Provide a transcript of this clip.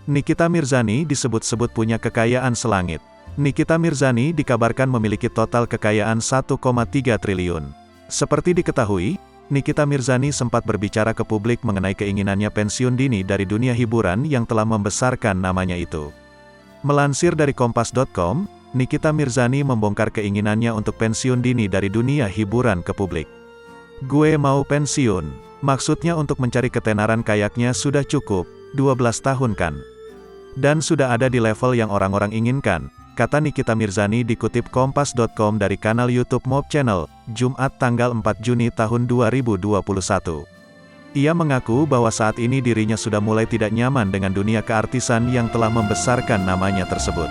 Nikita Mirzani disebut-sebut punya kekayaan selangit. Nikita Mirzani dikabarkan memiliki total kekayaan 1,3 triliun. Seperti diketahui, Nikita Mirzani sempat berbicara ke publik mengenai keinginannya pensiun dini dari dunia hiburan yang telah membesarkan namanya itu. Melansir dari Kompas.com, Nikita Mirzani membongkar keinginannya untuk pensiun dini dari dunia hiburan ke publik. "Gue mau pensiun. Maksudnya untuk mencari ketenaran kayaknya sudah cukup, 12 tahun kan? Dan sudah ada di level yang orang-orang inginkan," kata Nikita Mirzani dikutip Kompas.com dari kanal YouTube Mob Channel, Jumat tanggal 4 Juni tahun 2021. Ia mengaku bahwa saat ini dirinya sudah mulai tidak nyaman dengan dunia keartisan yang telah membesarkan namanya tersebut.